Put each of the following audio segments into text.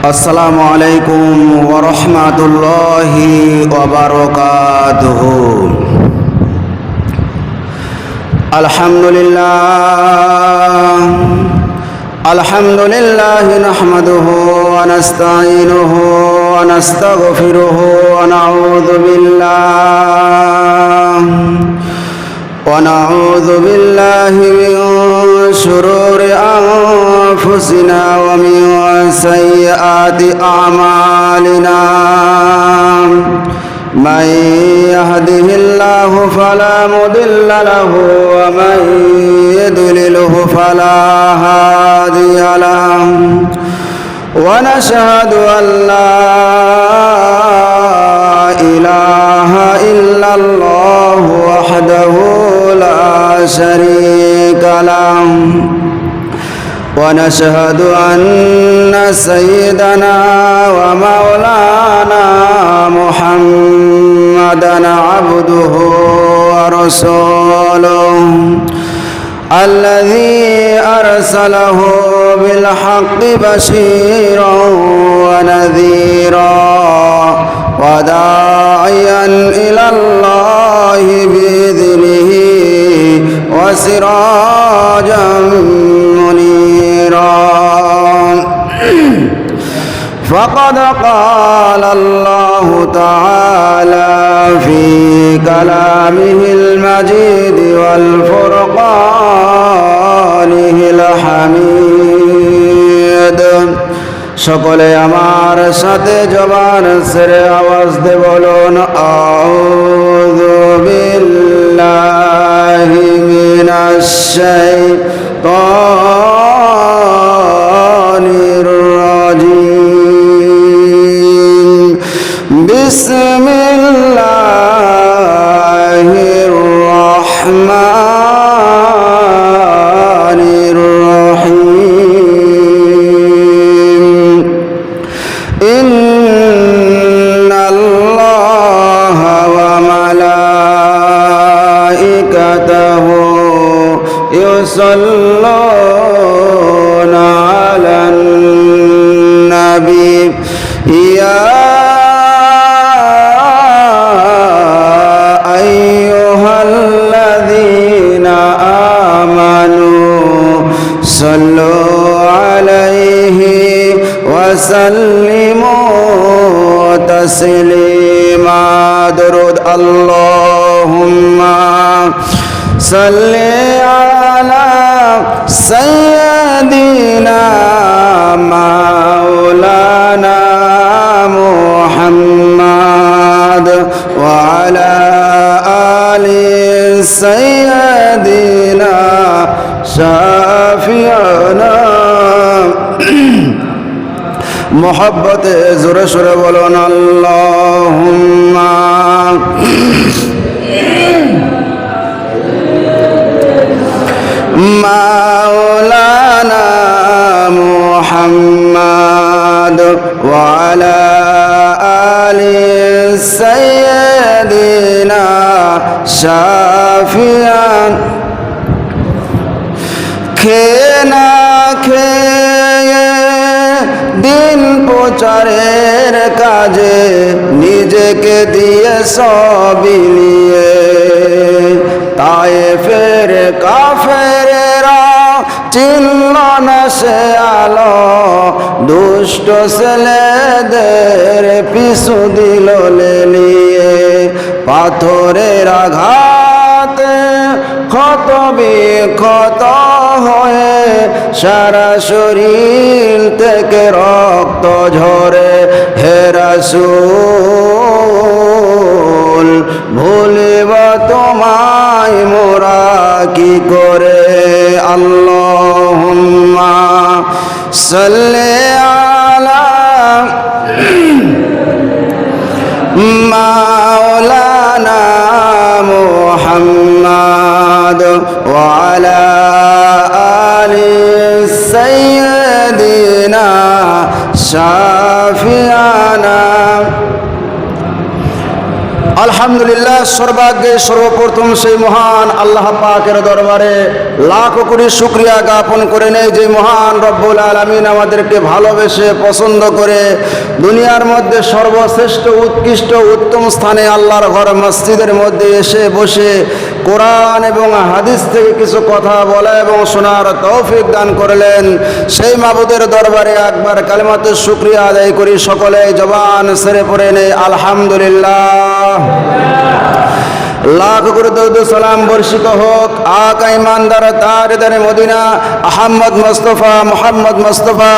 আসসালামু আলাইকুম ওয়া রাহমাতুল্লাহি ওয়া বারাকাতুহু। আলহামদুলিল্লাহ নাহমাদুহু ওয়া নাস্তাঈনুহু ওয়া নাস্তাগফিরুহু ওয়া نعوذ بالله من شرور أنفسنا ومن سيئات أعمالنا. من يهده الله فلا مضل له ومن يضلله فلا هادي له. ونشهد أن لا إله إلا الله وحده لا شريك له. ونشهد أن سيدنا ومولانا محمدًا عبده ورسوله الذي أرسله بالحق بشيرا ونذيرا وداعيا إلى الله بإذنه وسراجا منيرا. فقد قال الله تعالى في كلامه المجيد والفرقانه الحميد. সকলে আমার সাথে জবান ছেড়ে আওয়াজ দিয়ে বলুন আউযু বিল্লাহি মিনাশ শাইতানির রাজিম. বিসমিল্লাহির রাহমানির রাহিম. ইন্নাল্লাহা ওয়া মালাইকাতাহু ইউসাল্লুনা আলান নাবী ইয়া আইয়ুহাল্লাযীনা আমানু সাল্লু আলাইহি ওয়া সাল্লিমু তাসলিমা. দরুদ. আল্লাহুম্মা সাল্লি আলা সাইয়্যিদিনা মাওলানা মুহাম্মদ ওয়া আলা আলি সাইয়্যিদিনা শাফিয়ানা. মোহাব্বতে জোরে সোরে বলুন আল্লাহুম্মা মাওলানা মুহাম্মদ ওয়া আলা আলি সাইয়্যিদিনা শাফিয়ান. খেয়ে না খেয়ে দিন প্রচারের কাজে নিজেকে দিয়ে সব বিলিয়ে তায়েফের কাফেরেরা চিনল না সে আলো. দুষ্ট ছেলেদের পিছু দিল লেলিয়ে. পাথরের আঘাতে ক্ষত বিক্ষত হয়ে সারা শরীর থেকে রক্ত ঝরে. হে রাসূল ভুলিব তোমায় মোরা কি করে. আল্লাহুম্মা সাল্লি আলা মাওলানা মুহাম্মদ ওয়া আলা আলি সাইয়্যিদিনা শাফিয়ানা. আলহামদুলিল্লাহ, সর্বাগ্যে সর্বপ্রথম সেই মহান আল্লাহ পাকের দরবারে লাখো কোটি শুকরিয়া জ্ঞাপন করে নেই যে মহান রব্বুল আলামিন আমাদেরকে ভালোবেসে পছন্দ করে দুনিয়ার মধ্যে সর্বশ্রেষ্ঠ উৎকৃষ্ট উত্তম স্থানে আল্লাহর ঘর মসজিদের মধ্যে এসে বসে কোরআন এবং হাদিস থেকে কিছু কথা বলা এবং শোনার তৌফিক দান করলেন। সেই মাবুদের দরবারে একবার কালিমাতুশ শুকরিয়া আদায় করি, সকলে জবান ছেড়ে পড়ে নেই আলহামদুলিল্লাহ। লাখ করে দরুদ সালাম বর্ষিত হোক আকা ইমানদার তাজদারে মদিনা আহমদ মুস্তাফা মুহাম্মদ মুস্তাফা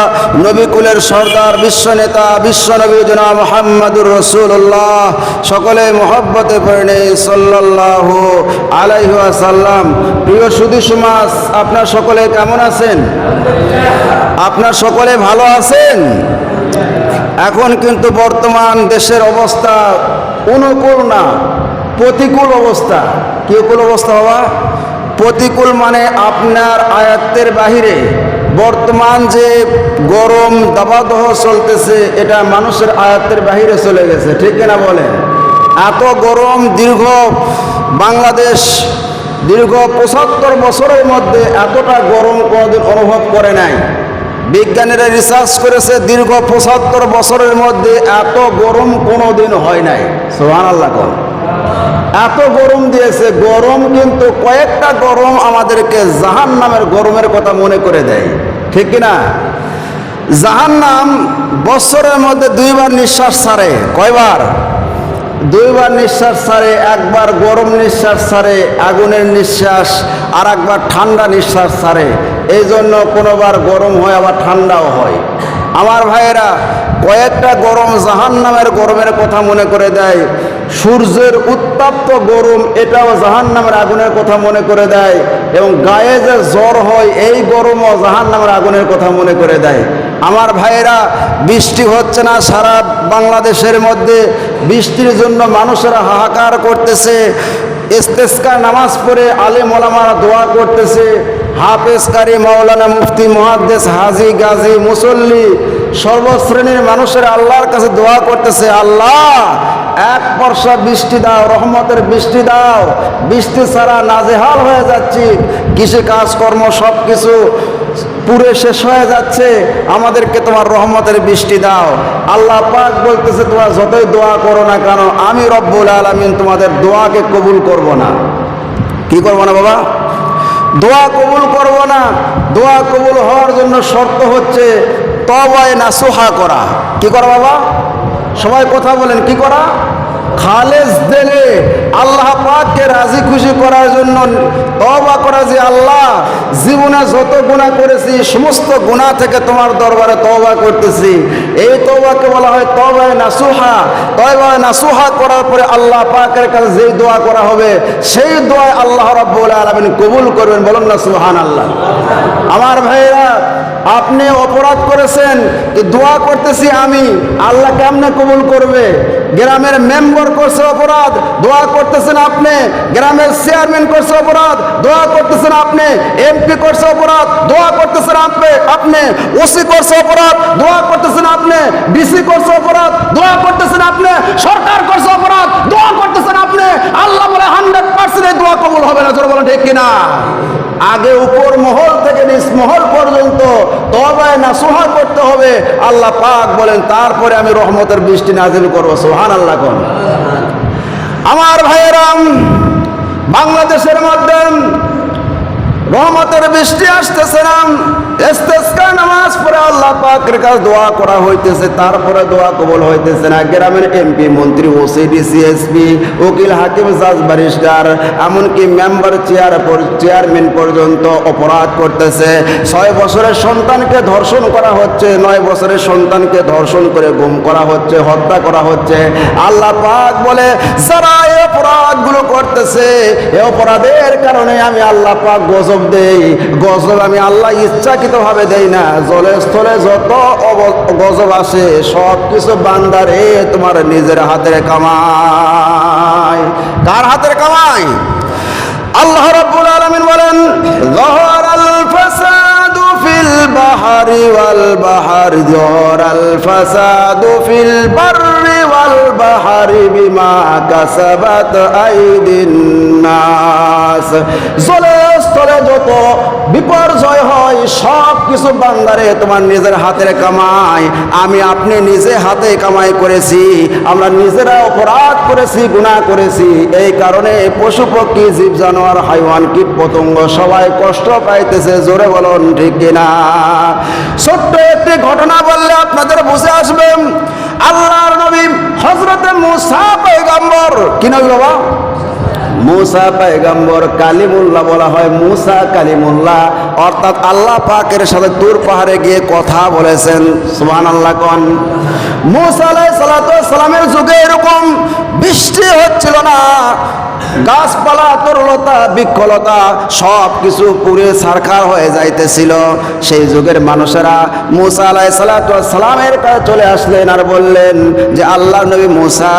নবী কুলের সর্দার বিশ্ব নেতা বিশ্ব নবী জনাব মুহাম্মদুর রাসূলুল্লাহ। সকলে মহব্বতে পড়ে নেই সাল্লাল্লাহু আলাইহি ওয়াসাল্লাম। প্রিয় সুধী সমাজ, আপনার সকলে কেমন আছেন? আপনার সকলে ভালো আছেন? এখন কিন্তু বর্তমান দেশের অবস্থা অনুকূল না, প্রতিকূল অবস্থা। কি অবস্থা বাবা? প্রতিকূল মানে আপনার আয়ত্তের বাহিরে। বর্তমান যে গরম দাবাদহ চলতেছে এটা মানুষের আয়ত্তের বাহিরে চলে গেছে, ঠিক না বলেন? এত গরম বাংলাদেশ দীর্ঘ ৭৫ বছরের মধ্যে এতটা গরম কোনোদিন অনুভব করে নাই। বিজ্ঞানীরা রিসার্চ করেছে দীর্ঘ ৭৫ বছরের মধ্যে এত গরম কোনোদিন হয় নাই। সুবহানাল্লাহ। এত গরম দিয়েছে। গরম কিন্তু কয়েকটা গরম আমাদেরকে জাহান্নামের গরমের কথা মনে করে দেয়, ঠিক কিনা? জাহান্নাম বছরের মধ্যে 2 বার নিঃশ্বাস ছাড়ে। কয়বার? 2 বার নিঃশ্বাস ছাড়ে। একবার গরম নিঃশ্বাস ছাড়ে, আগুনের নিঃশ্বাস, আর একবার ঠান্ডা নিঃশ্বাস ছাড়ে। এই জন্য কোনোবার গরম হয় আবার ঠান্ডাও হয়। আমার ভাইয়েরা, কয়েকটা গরম জাহান্নামের গরমের কথা মনে করে দেয়। সূর্যের উত্তাপ্ত গরম এটাও জাহান্নামের আগুনের কথা মনে করে দেয়। এবং গায়ে যে জ্বর হয় এই গরমও জাহান্নামের আগুনের কথা মনে করে দেয়। আমার ভাইয়েরা, বৃষ্টি হচ্ছে না সারা বাংলাদেশের মধ্যে। বৃষ্টির জন্য মানুষেরা হাহাকার করতেছে। ইস্তেসকার নামাজ পড়ে আলেম ওলামারা দোয়া করতেছে। হাফেজ কারি মাওলানা মুফতি মুহাদ্দিস হাজি গাজী মুসল্লি সর্বশ্রেণীর মানুষের আল্লাহর কাছে দোয়া করতেছে, আল্লাহ এক বর্ষা বৃষ্টি দাও, রহমতের বৃষ্টি দাও। বৃষ্টি ছাড়া নাজেহাল হয়ে যাচ্ছি, কৃষি কাজকর্ম সব কিছু পুরে শেষ হয়ে যাচ্ছে, আমাদেরকে তোমার রহমতের বৃষ্টি দাও। আল্লাহ পাক বলতেছে, তোমরা যতই দোয়া করো না কেন আমি রব্বুল আলামিন তোমাদের দোয়াকে কবুল করব না। কি করব না বাবা? দোয়া কবুল করব না। দোয়া কবুল হওয়ার জন্য শর্ত হচ্ছে তওবায়ে নাসুহা করা। কি করা বাবা? সবাই কথা বলেন, কি করা? খালেস দিলে আল্লাহ পাককে রাজি খুশি করার জন্য তওবা করা। যে আল্লাহ, জীবনে যত গুনাহ করেছি সমস্ত গুনাহ থেকে তোমার দরবারে তওবা করতেছি। এই তওবাকে বলা হয় তওবায়ে নাসুহা। তওবায়ে নাসুহা করার পরে আল্লাহ পাকের কাছে যেই দোয়া করা হবে সেই দোয়া আল্লাহ রাব্বুল আলামিন কবুল করবেন। বলুন না সুবহানাল্লাহ। আমার ভাইরা, আপনি অপরাধ করেছেন, দোয়া করতেছি আমি, আল্লাহ কেমনে কবুল করবে? গ্রামের মেম্বার করছে অপরাধ, দোয়া করতেছেন আপনি। গ্রামের চেয়ারম্যান করছে অপরাধ, দোয়া করতেছেন আপনি। এমপি করছে অপরাধ, দোয়া করতেছেন আপনি। ওসি করছে অপরাধ, দোয়া করতেছেন আপনি। ডিসি করছে অপরাধ, দোয়া করতেছেন আপনি। সরকার করছে অপরাধ, দোয়া করতেছেন আপনি। আল্লাহ বলে 100% এই দোয়া কবুল হবে না। জোরে বলেন ঠিক কিনা? আগে উপর মহল থেকে নিচ মহল পর্যন্ত তওবায়ে নাসুহা করতে হবে। আল্লাহ পাক বলেন তারপরে আমি রহমতের বৃষ্টি নাজিল করব। সুবহানাল্লাহ। কোন আমার ভাইয়েরা, বাংলাদেশের মধ্যে রহমতের বৃষ্টি আসতেছে না। ইস্তেসকা নামাজ পড়ে আল্লাহ পাকের কাছে দোয়া করা হইতেছে, তারপরে দোয়া কবুল হইতেছে না। গ্রামের এমপি মন্ত্রী ওসি ডিসি এসপি উকিল হাকিম জাজ ব্যারিস্টার এমনকি মেম্বার চেয়ারম্যান পর্যন্ত অপরাধ করতেছে। 6 বছরের সন্তানকে ধর্ষণ করা হচ্ছে, 9 বছরের সন্তানকে ধর্ষণ করে গুম করা হচ্ছে, হত্যা করা হচ্ছে। আল্লাহ পাক বলে যারা এই অপরাধগুলো করতেছে এই অপরাধের কারণে আমি আল্লাহ পাক গজব দেই। গজব আমি আল্লাহ ইচ্ছাকৃতভাবে দেই না। জলে স্থলে যত গজব আসে সব কিছু বান্দারে তোমার নিজের হাতের কামাই। কার হাতের কামাই? আল্লাহ রাব্বুল আলামিন বলেন, যাহারাল ফাসাদু ফিল বাহরি ওয়াল বাহর, যাহারাল ফাসাদু ফিল বাররি ওয়াল বাহরি বিমা কাসাবাত আইদিন নাস। জলে স্থলে যত বিপর্যয় হয় সব কিছু বান্দারে তোমার নিজের হাতের কামাই, আমি আপনি নিজে হাতে কামাই করেছি। আমরা নিজেরা অপরাধ করেছি, গুনাহ করেছি, এই কারণে পশু পক্ষী জীব জানোয়ার হাইওয়ান কীট পতঙ্গ সবাই কষ্ট পাইতেছে। জোরে বলুন ঠিক কিনা? ছোট্ট একটি ঘটনা বললে আপনাদের বুঝে আসবে। আল্লাহর নবী হযরতে মূসা পয়গম্বর, কি নবী বাবা? মূসা পয়গম্বর, কালিমুল্লাহ বলা হয়, মূসা কালিমুল্লাহ, অর্থাৎ আল্লাহ পাকের সাথে তুর পাহাড়ে গিয়ে কথা বলেছেন। সুবহানাল্লাহ কোন। মূসা আলাইহিস সালাতু ওয়াস সালামের যুগে এরকম বৃষ্টি হচ্ছিল না, গাছপালা তরুলতা বৃক্ষলতা সব কিছু পুড়ে ছারখার হয়ে যাইতেছিল। সেই যুগের মানুষেরা মূসা আলাইহিস সালাতু ওয়াস সালামের কাছে চলে আসলেন আর বললেন যে আল্লাহর নবী মূসা,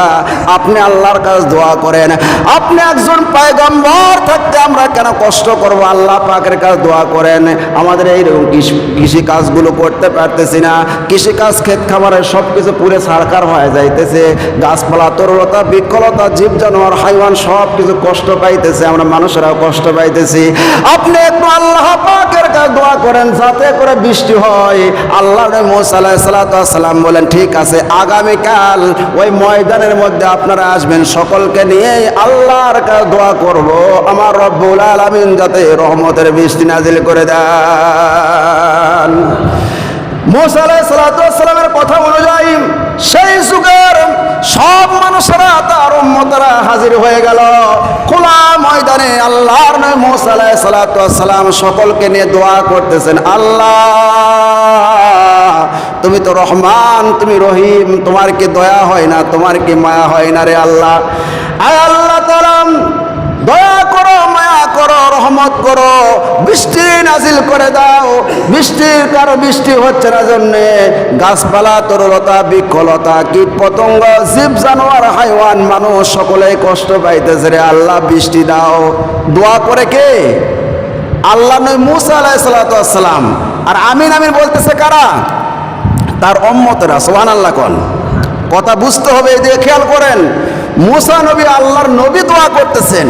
আপনি আল্লাহর কাছে দোয়া করেন, আপনি একজন পয়গম্বর থাকতে আমরা কেন কষ্ট করব? আল্লাহ পাকের কাছে দোয়া করেন, আমাদের এইরকম কৃষি কাজগুলো করতে পারতেছি না, কৃষি কাজ ক্ষেত খামারে সব কিছু পুড়ে ছারখার হয়ে যাইতেছে, গাছপালা তরুলতা বৃক্ষলতা জীব জানোয়ার হাইওয়ান সব কিছু কষ্ট পাইতেছে, আমরা মানুষেরাও কষ্ট পাইতেছি, আপনি একটু আল্লাহ পাকের কাছে দোয়া করেন যাতে করে বৃষ্টি হয়। আল্লাহ নবী মূসা আলাইহিস সালাতু ওয়াস সালাম বলেন ঠিক আছে, আগামীকাল ওই ময়দানের মধ্যে আপনারা আসবেন, সকলকে নিয়ে আল্লাহর কাছে দোয়া করব আমার রব্বুল আলামিন যাতে রহমতের বৃষ্টি নাজিল করে দেন। মূসা আলাইহিস সালাতু ওয়াস সালামের কথা অনুযায়ী সেই যুগের সব মানুষেরা তার উম্মতরা হাজির হয়ে গেল খোলা ময়দানে। আল্লাহর নবী মূসা আলাইহিস সালাতু ওয়াস সালাম সকলকে নিয়ে দোয়া করতেছেন, আল্লাহ তুমি তো রহমান, তুমি রহিম, তোমার কি দয়া হয় না, তোমার কি মায়া হয় না রে আল্লাহ? আয় আল্লাহ তাআলা দয়া করো, মায়া করো, রহমত করো, বৃষ্টি নাজিল করে দাও। বৃষ্টির কারো বৃষ্টি হচ্ছে না জন্যে গাছপালা তরুলতা বৃক্ষলতা কীট পতঙ্গ জীব জানোয়ার হাইওয়ান মানুষ সকলেই কষ্ট পাইতেছে রে আল্লাহ, বৃষ্টি দাও। দোয়া করে কে? আল্লাহ নবী মূসা আলাইহিস সালাতু ওয়াস সালাম। আর আমিন আমিন বলতেছে কারা? তার উম্মতেরা। সুবহানাল্লাহ কোন। কথা বুঝতে হবে, এদিকে খেয়াল করেন। মূসা নবী আল্লাহর নবী দোয়া করতেছেন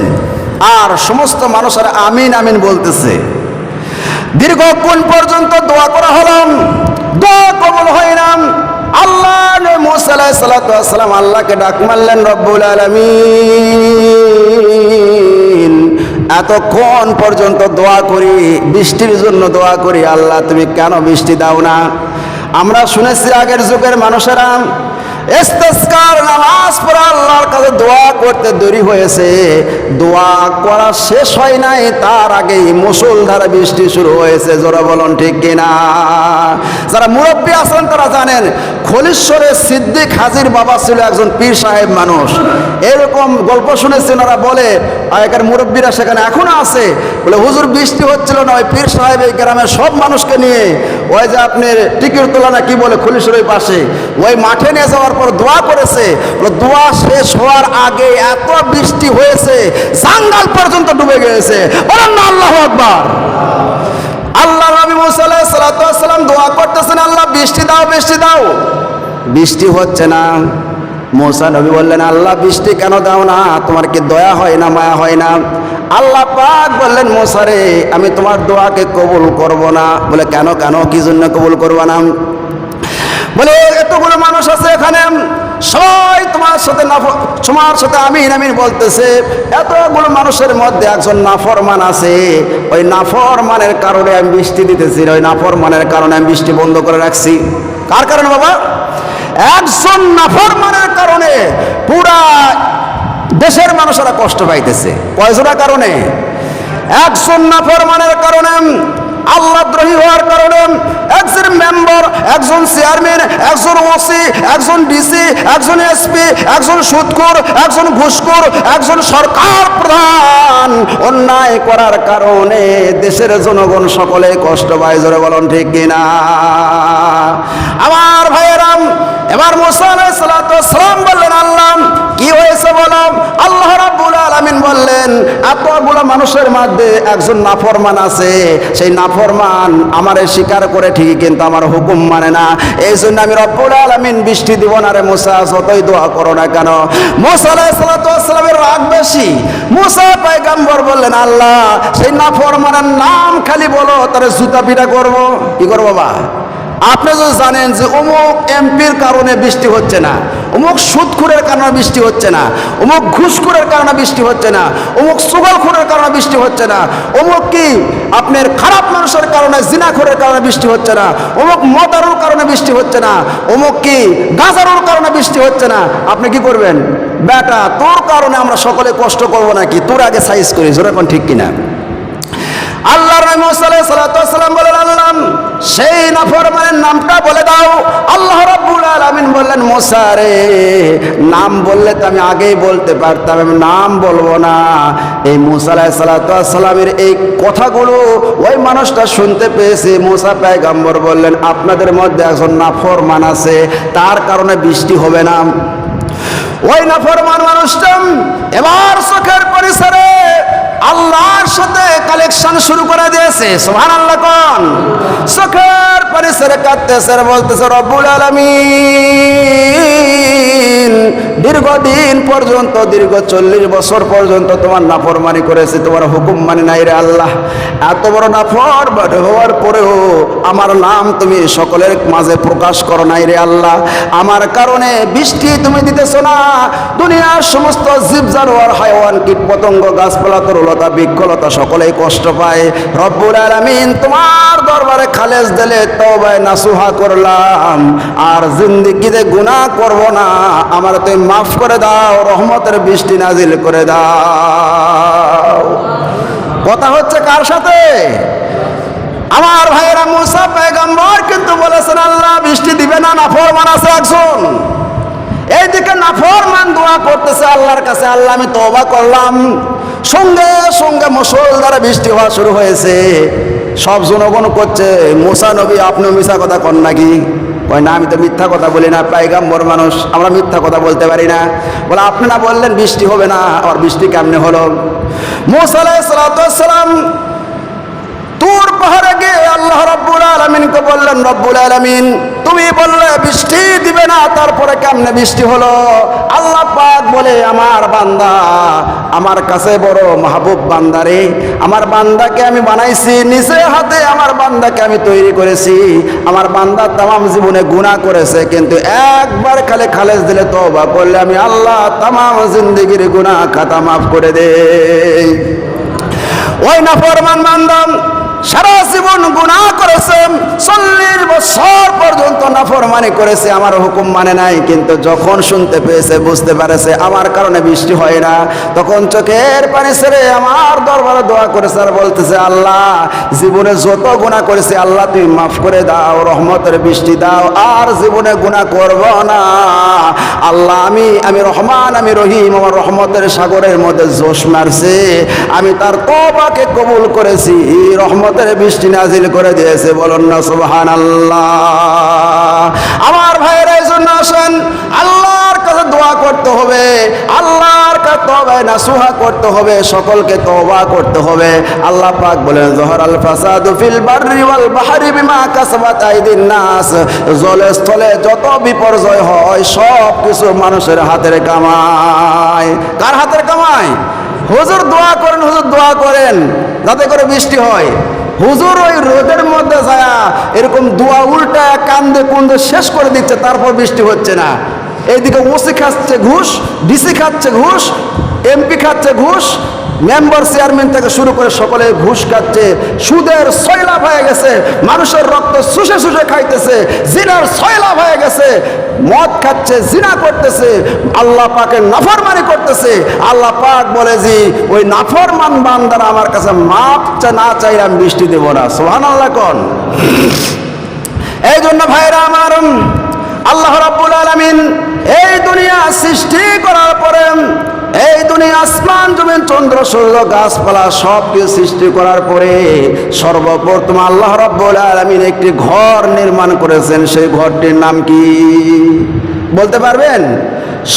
আর সমস্ত মানুষেরা আমিন আমিন বলতেছে। দীর্ঘক্ষণ পর্যন্ত দোয়া করা হলো, দোয়া কবুল হয় না। আল্লাহ নবী মূসা আলাইহিস সালাতু ওয়াস সালাম আল্লাহকে ডাক মারলেন, রব্বুল আলামিন এতক্ষণ পর্যন্ত দোয়া করি, বৃষ্টির জন্য দোয়া করি, আল্লাহ তুমি কেন বৃষ্টি দাও না? আমরা শুনেছি আগের যুগের মানুষেরা ইস্তিসকার নামাজ পড়ে আল্লাহর কাছে দোয়া করতে দেরি হয়েছে, দোয়া করা শেষ হয় নাই তার আগেই মুষলধারে বৃষ্টি শুরু হয়েছে। জোরে বলুন ঠিক কিনা? যারা মুরব্বী আছেন তারা জানেন, খলিশ্বরের সিদ্দিক হাজির বাবা ছিল একজন পীর সাহেব মানুষ। এরকম গল্প শুনেছেন, ওরা বলে আগেকার মুরব্বীরা সেখানে এখনো আছে, বলে হুজুর বৃষ্টি হচ্ছিল না, ওই পীর সাহেব এই গ্রামের সব মানুষকে নিয়ে ওই যে আপনি টিকির তোলা না কি বলে খলিশ্বরের পাশে ওই মাঠে নিয়ে যাওয়ার পর দোয়া করেছে। দোয়া শেষ হওয়ার আগে এত বৃষ্টি হয়েছে জাঙ্গাল পর্যন্ত ডুবে গিয়েছে। বলেন না আল্লাহু আকবার। আল্লাহ নবী মূসা আলাইহিস সালাতু ওয়াস সালাম দোয়া করতেছেন, আল্লাহ বৃষ্টি দাও, বৃষ্টি দাও, বৃষ্টি হচ্ছে না। মূসা নবী বললেন, আল্লাহ বৃষ্টি কেন দাও না? তোমার কি দয়া হয় না, মায়া হয় না? আল্লাহ পাক বললেন, মূসা রে আমি তোমার দোয়াকে কবুল করব না। বলে কেন? কেন কি জন্য কবুল করব না? বলে এতগুলো মানুষ আছে এখানে, সবাই তোমার সাথে আমিন আমিন বলতেছে, এতগুলো মানুষের মধ্যে একজন নাফরমান আছে, ওই নাফরমানের কারণে আমি বৃষ্টি দিতেছি, ওই নাফরমানের কারণে আমি বৃষ্টি বন্ধ করে রাখছি। কার কারণে বাবা? একজন নাফরমানের কারণে পুরা দেশের মানুষেরা কষ্ট পাইতেছে। কয়জনের কারণে? একজন নাফরমানের কারণে, আল্লাহদ্রোহী হওয়ার কারণে একজন মেম্বার, একজন চেয়ারম্যান, একজন ওসি, একজন ডিসি, একজন এসপি, একজন সুদখোর, একজন ঘুষখোর, একজন সরকার প্রধান অন্যায় করার কারণে দেশের জনগণ সকলে কষ্ট পায়। জোরে বলুন ঠিক কিনা? আমার ভাইয়েরা, এবার মুসা আলাইহিস সালাতু ওয়াস সালাম বললেন, আল্লাহ কি হয়েছে বলো। আল্লাহ রাব্বুল আলামিন বললেন, এতগুলো মানুষের মধ্যে একজন নাফরমান আছে, সেই নাফরমান আমারে স্বীকার করে ঠিকই কিন্তু আমার হুকুম মানে না, এই জন্য আমি রব্বুল আলামিন বৃষ্টি দিব না রে মুসা, যতই দোয়া করো না কেন। মুসা আলাইহিস সালাতু ওয়াস সালামের রাগ বেশি। মুসা পয়গম্বর বললেন, আল্লাহ সেই নাফরমানের নাম খালি বলো, তার জুতা পিটা করব। কি করবো বাবা? আপনি যদি জানেন যে অমুক এমপির কারণে বৃষ্টি হচ্ছে না, অমুক সুদখোরের কারণে বৃষ্টি হচ্ছে না, অমুক ঘুষখোরের কারণে বৃষ্টি হচ্ছে না, অমুক সুগলখোরের কারণে বৃষ্টি হচ্ছে না, অমুক কি আপনার খারাপ মানুষের কারণে, জিনাখোরের কারণে বৃষ্টি হচ্ছে না, অমুক মদারুর কারণে বৃষ্টি হচ্ছে না, অমুক কি গাজারুর কারণে বৃষ্টি হচ্ছে না, আপনি কি করবেন? বেটা তোর কারণে আমরা সকলে কষ্ট করব নাকি? তোর আগে সাইজ করি, যেরকম ঠিক কিনা? আল্লাহর নবী মুসা আলাইহিস সালাতু ওয়াস সালাম বলেন, আল্লাহ সেই নাফরমানের নামটা বলে দাও। আল্লাহ রাব্বুল আলামিন বললেন, মুসা রে নাম বললে তো আমি আগেই বলতে পারতাম, আমি নাম বলবো না। এই মুসা আলাইহিস সালাতু ওয়াস সালামের এই কথাগুলো ওই মানুষটা শুনতে পেয়েছে। মুসা পয়গম্বর বললেন, আপনাদের মধ্যে একজন নাফরমান আছে, তার কারণে বৃষ্টি হবে না। ওই নাফরমান মানুষটা এবার চোখের পরিসরে আল্লাহর সাথে কালেকশন শুরু করে দিয়েছে। সুবহানাল্লাহ কোন? চোখের পরিসরে কাঁদতেছে আর বলতেছে, রব্বুল আলামিন দীর্ঘদিন পর্যন্ত, দীর্ঘ 40 বছর পর্যন্ত তোমার নাফরমানি করেছে, তোমার হুকুম মানে নাই রে আল্লাহ। এত বড় নাফরমান হওয়ার পরেও আমার নাম তুমি সকলের মাঝে প্রকাশ করো নাই রে আল্লাহ। আমার কারণে বৃষ্টি তুমি দিতেছো না। দুনিয়ার সমস্ত জীব জানোয়ার, হায়াওয়ান, কীট পতঙ্গ, গাছপালা, তরুলতা, বৃক্ষলতা সকলেই কষ্ট পায়। রব্বুল আলামিন তোমার দরবারে খালেস দিলে তওবায়ে নাসুহা করলাম, আর জিন্দেগিতে গুনাহ করব না, আমার তুমি মাফ করে দাও, রহমতের বৃষ্টি নাজিল করে দাও। কথা হচ্ছে কার সাথে? আমার ভাইয়েরা, মুসা পয়গম্বর কিন্তু বলেছেন আল্লাহ বৃষ্টি দিবে না, নাফরমান আছে একজন। এইদিকে নাফরমান দোয়া করতেছে আল্লাহর কাছে, আল্লাহ আমি তওবা করলাম। সঙ্গে সঙ্গে মুষলধারে বৃষ্টি হওয়া শুরু হয়েছে। সব জনগণ করছে, মুসা নবী আপনি মিথ্যা কথা কন নাকি? কয় না, আমি তো মিথ্যা কথা বলি না, পয়গম্বর মানুষ, আমরা মিথ্যা কথা বলতে পারি না। বলে আপনি না বললেন বৃষ্টি হবে না, আর বৃষ্টি কেমনে হলো? মুসা আলাইহিস সালাতু ওয়াস সালাম তুর পাহাড়ে গিয়ে আল্লাহ রাব্বুল আলামিনকে বললেন, রব্বুল আলামিন তুমি বললে বৃষ্টি দিবে না, তারপরে কেমনে বৃষ্টি হলো? আল্লাহ পাক বলে, আমার বান্দা আমার কাছে বড় মাহবুব বান্দারে, আমার বান্দাকে আমি বানাইছি, নিজে হাতে আমার বান্দাকে আমি তৈরি করেছি। আমার বান্দা তামাম জীবনে গুনাহ করেছে, কিন্তু একবার খালি খালেস দিলে তওবা করলে আমি আল্লাহ তামাম জিন্দেগির গুনাহ খাতা মাফ করে দেই। ওই নাফরমান বান্দা সারা জীবন গুনাহ করেছে, 40 বছর পর্যন্ত নাফরমানি করেছে, আমার হুকুম মানে নাই। কিন্তু যখন শুনতে পেয়েছে, বুঝতে পারেছে আমার কারণে বৃষ্টি হয় না, তখন চোখের পানি ছেড়ে আমার দরবারে দোয়া করেছে আর বলতেছে, আল্লাহ জীবনে যত গুনাহ করেছে আল্লাহ তুমি মাফ করে দাও, রহমতের বৃষ্টি দাও, আর জীবনে গুনাহ করব না। আল্লাহ আমি রহমান, আমি রহিম, আমার রহমতের সাগরের মধ্যে জোশ মারছে, আমি তার তওবাকে কবুল করেছি, রহমতের বৃষ্টি নাজিল করে দিয়েছে। বলুন না সুবহানাল্লাহ। আমার ভাইয়েরা, এই জন্য আসেন আল্লাহর কাছে দোয়া করতে হবে, আল্লাহর কাছে তওবায়ে নাসুহা করতে হবে, সকলকে তওবা করতে হবে। আল্লাহ পাক বলেন, যহরাল ফাসাদু ফিল বাররি ওয়াল বাহরি বিমা কাসাবাত আইদিন নাস, জলে স্থলে যত বিপর্যয় হয় সব কিছু মানুষের হাতের কামাই। কার হাতের কামাই? হুজুর দোয়া করেন, হুজুর দোয়া করেন যাতে করে বৃষ্টি হয়। হুজুর ওই রোদের মধ্যে যায় এরকম দোয়া উল্টা কান্দে কুন্দে শেষ করে দিচ্ছে, তারপর বৃষ্টি হচ্ছে না। এইদিকে ওসি খাচ্ছে ঘুষ, ডিসি খাচ্ছে ঘুষ, এমপি খাচ্ছে ঘুষ, মেম্বার চেয়ারম্যান থেকে শুরু করে সকলে ঘুষ খাচ্ছে। সুদের সয়লাভ হয়ে গেছে, মানুষের রক্ত শুষে শুষে খাইতেছে। জিনার সয়লাভ হয়ে গেছে, মদ খাচ্ছে, জিনা করতেছে, আল্লাহ পাকের নাফরমানি করতেছে। আল্লাহ পাক বলে যে ওই নাফরমান বান্দারা আমার কাছে মাপ না চাইলে আমি বৃষ্টি দেব না। সুবহানাল্লাহ কোন? এই জন্য ভাইরা আমার, আল্লাহ রাব্বুল আলামিন এই দুনিয়া সৃষ্টি করার পরে এই দুনিয়া আসমান জমিন চন্দ্র সূর্য গাছপালা সব কিছু সৃষ্টি করার পরে সর্বপ্রথম আল্লাহ রাব্বুল আলামিন একটি ঘর নির্মাণ করেছেন। সেই ঘরটির নাম কি বলতে পারবেন?